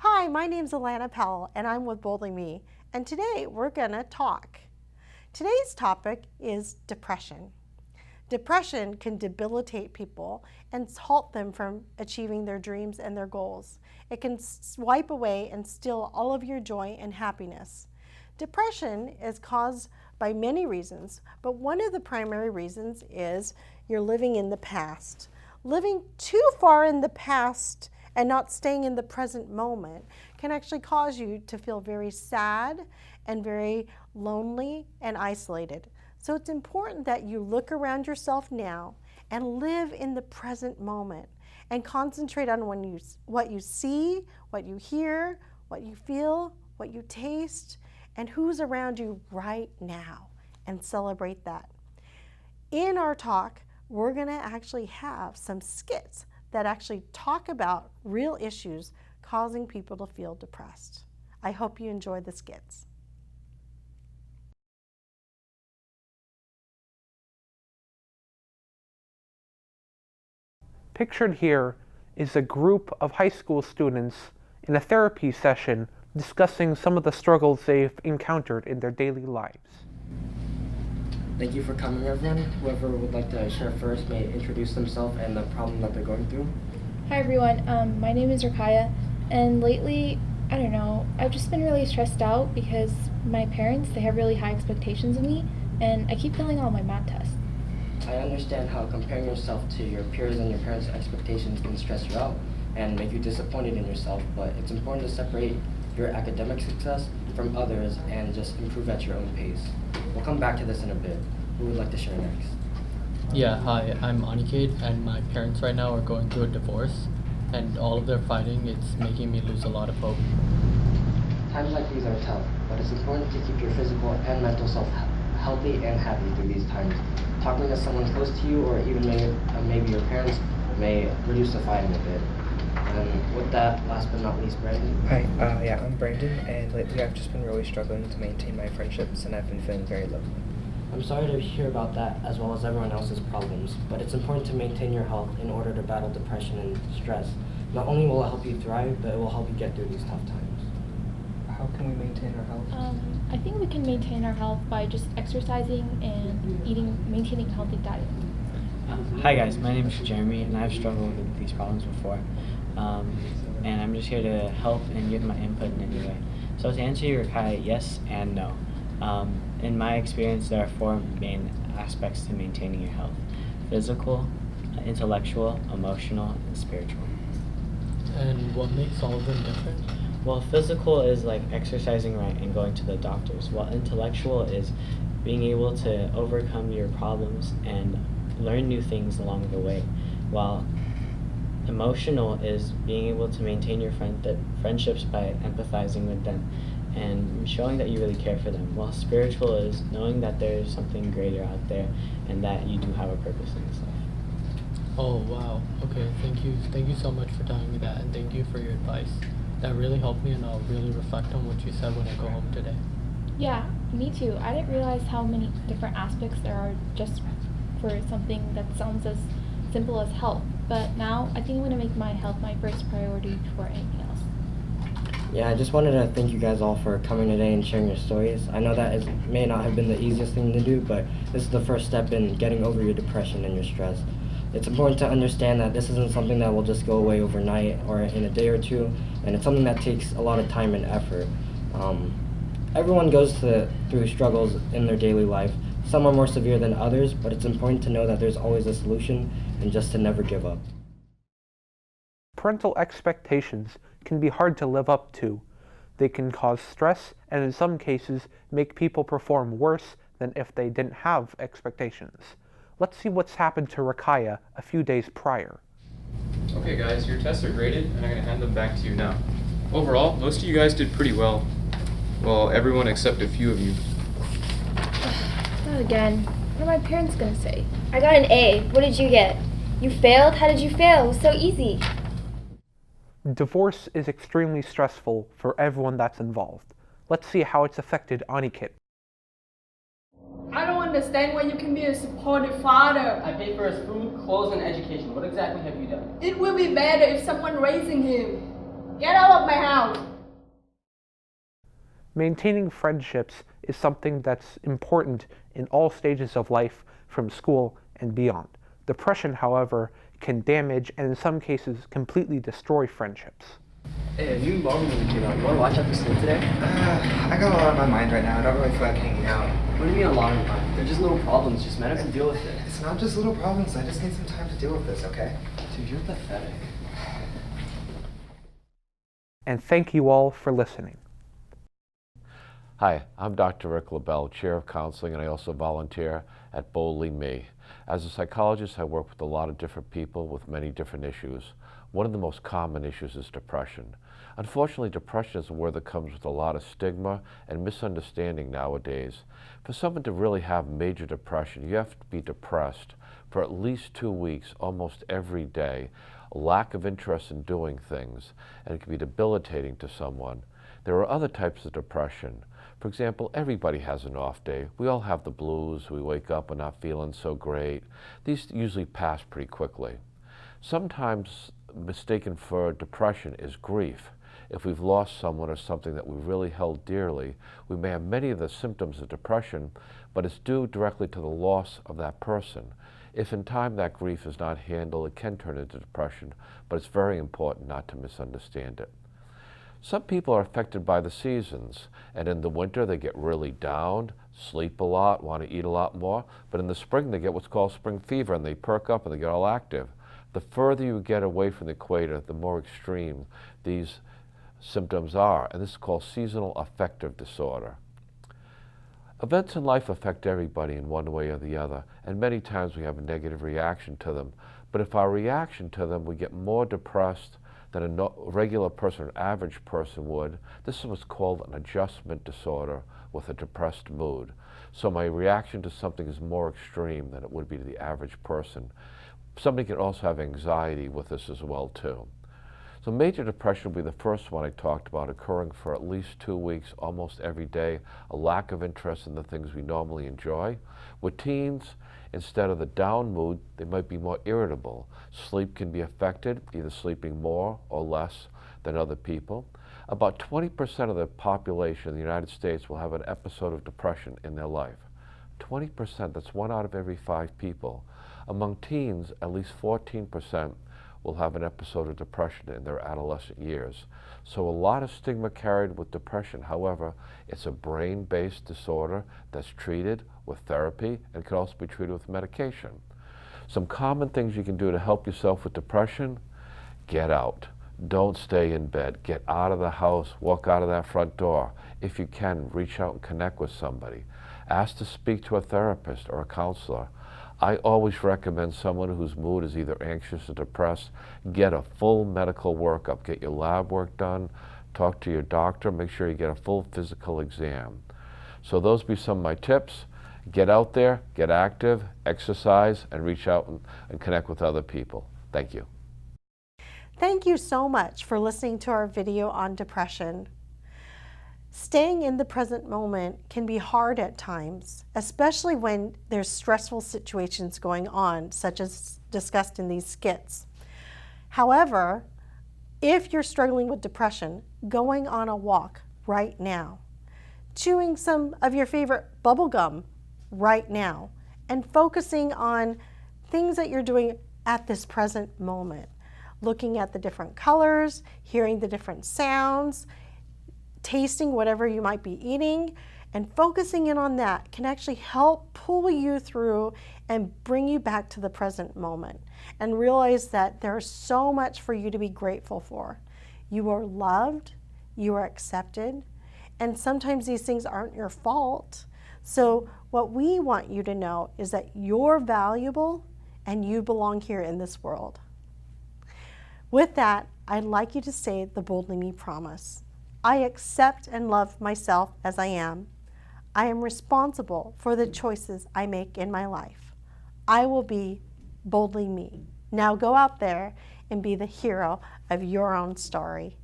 Hi, my name's Alana Powell and I'm with Boldly Me, and today we're gonna talk. Today's topic is depression. Depression can debilitate people and halt them from achieving their dreams and their goals. It can wipe away and steal all of your joy and happiness. Depression is caused by many reasons, but one of the primary reasons is you're living in the past. Living too far in the past and not staying in the present moment can actually cause you to feel very sad and very lonely and isolated. So it's important that you look around yourself now and live in the present moment and concentrate on what you see, what you hear, what you feel, what you taste, and who's around you right now, and celebrate that. In our talk, we're going to actually have some skits that actually talk about real issues causing people to feel depressed. I hope you enjoy the skits. Pictured here is a group of high school students in a therapy session discussing some of the struggles they've encountered in their daily lives. Thank you for coming, everyone. Whoever would like to share first may introduce themselves and the problem that they're going through. Hi everyone, my name is Rakaya, and lately, I don't know, I've just been really stressed out because my parents, they have really high expectations of me, and I keep failing all my math tests. I understand how comparing yourself to your peers and your parents' expectations can stress you out and make you disappointed in yourself, but it's important to separate your academic success from others and just improve at your own pace. We'll come back to this in a bit. Who would like to share next? Yeah, hi, I'm Aniket, and my parents right now are going through a divorce, and all of their fighting, it's making me lose a lot of hope. Times like these are tough, but it's important to keep your physical and mental self healthy and happy through these times. Talking to someone close to you, or even maybe your parents, may reduce the fighting a bit. And with that, last but not least, Brandon. Hi, I'm Brandon, and lately I've just been really struggling to maintain my friendships, and I've been feeling very lonely. I'm sorry to hear about that, as well as everyone else's problems, but it's important to maintain your health in order to battle depression and stress. Not only will it help you thrive, but it will help you get through these tough times. How can we maintain our health? I think we can maintain our health by just exercising and maintaining a healthy diet. Hi guys, my name is Jeremy, and I've struggled with these problems before. And I'm just here to help and give my input in any way. So to answer your Kai, yes and no. In my experience, there are four main aspects to maintaining your health: physical, intellectual, emotional, and spiritual. And what makes all of them different? Well, physical is like exercising right and going to the doctors, while intellectual is being able to overcome your problems and learn new things along the way, while emotional is being able to maintain your friendships by empathizing with them and showing that you really care for them, while spiritual is knowing that there's something greater out there and that you do have a purpose in this life. Oh wow, okay, thank you so much for telling me that, and thank you for your advice. That really helped me, and I'll really reflect on what you said when I go home today. Yeah, me too. I didn't realize how many different aspects there are just for something that sounds as simple as health. But now I think I'm going to make my health my first priority before anything else. Yeah, I just wanted to thank you guys all for coming today and sharing your stories. I know that it may not have been the easiest thing to do, but this is the first step in getting over your depression and your stress. It's important to understand that this isn't something that will just go away overnight or in a day or two, and it's something that takes a lot of time and effort. Everyone goes through struggles in their daily life. Some are more severe than others, but it's important to know that there's always a solution and just to never give up. Parental expectations can be hard to live up to. They can cause stress and in some cases make people perform worse than if they didn't have expectations. Let's see what's happened to Rakaya a few days prior. Okay guys, your tests are graded and I'm going to hand them back to you now. Overall, most of you guys did pretty well. Well, everyone except a few of you. Not again. What are my parents going to say? I got an A. What did you get? You failed? How did you fail? It was so easy. Divorce is extremely stressful for everyone that's involved. Let's see how it's affected Aniket. I don't understand why you can be a supportive father. I pay for his food, clothes, and education. What exactly have you done? It will be better if someone raising him. Get out of my house! Maintaining friendships is something that's important in all stages of life, from school and beyond. Depression, however, can damage and in some cases completely destroy friendships. Hey, a new Marvel movie came out. You want to watch episode today? I got a lot on my mind right now. I don't really feel like hanging out. What do you mean a lot of mind? They're just little problems. Just man up and deal with it. It's not just little problems. I just need some time to deal with this, okay? Dude, you're pathetic. And thank you all for listening. Hi, I'm Dr. Rick LaBelle, Chair of Counseling, and I also volunteer at Boldly Me. As a psychologist, I work with a lot of different people with many different issues. One of the most common issues is depression. Unfortunately, depression is a word that comes with a lot of stigma and misunderstanding nowadays. For someone to really have major depression, you have to be depressed for at least 2 weeks, almost every day, a lack of interest in doing things, and it can be debilitating to someone. There are other types of depression. For example, everybody has an off day. We all have the blues. We wake up and not feeling so great. These usually pass pretty quickly. Sometimes mistaken for depression is grief. If we've lost someone or something that we really held dearly, we may have many of the symptoms of depression, but it's due directly to the loss of that person. If in time that grief is not handled, it can turn into depression, but it's very important not to misunderstand it. Some people are affected by the seasons, and in the winter they get really down, sleep a lot, want to eat a lot more, but in the spring they get what's called spring fever and they perk up and they get all active. The further you get away from the equator, the more extreme these symptoms are, and this is called seasonal affective disorder. Events in life affect everybody in one way or the other, and many times we have a negative reaction to them, but if our reaction to them, we get more depressed than a regular person, an average person would. This is what's called an adjustment disorder with a depressed mood. So my reaction to something is more extreme than it would be to the average person. Somebody can also have anxiety with this as well too. So major depression will be the first one I talked about, occurring for at least 2 weeks, almost every day, a lack of interest in the things we normally enjoy. With teens, instead of the down mood, they might be more irritable. Sleep can be affected, either sleeping more or less than other people. About 20% of the population in the United States will have an episode of depression in their life. 20%, that's 1 out of every 5 people. Among teens, at least 14% will have an episode of depression in their adolescent years. So a lot of stigma carried with depression. However, it's a brain-based disorder that's treated with therapy and can also be treated with medication. Some common things you can do to help yourself with depression: get out. Don't stay in bed. Get out of the house. Walk out of that front door. If you can, reach out and connect with somebody. Ask to speak to a therapist or a counselor. I always recommend someone whose mood is either anxious or depressed, get a full medical workup. Get your lab work done, talk to your doctor, make sure you get a full physical exam. So those be some of my tips. Get out there, get active, exercise, and reach out and connect with other people. Thank you. Thank you so much for listening to our video on depression. Staying in the present moment can be hard at times, especially when there's stressful situations going on, such as discussed in these skits. However, if you're struggling with depression, going on a walk right now, chewing some of your favorite bubble gum right now, and focusing on things that you're doing at this present moment, looking at the different colors, hearing the different sounds, tasting whatever you might be eating, and focusing in on that can actually help pull you through and bring you back to the present moment and realize that there's so much for you to be grateful for. You are loved, you are accepted, and sometimes these things aren't your fault. So what we want you to know is that you're valuable and you belong here in this world. With that, I'd like you to say the Boldly Me promise. I accept and love myself as I am. I am responsible for the choices I make in my life. I will be boldly me. Now go out there and be the hero of your own story.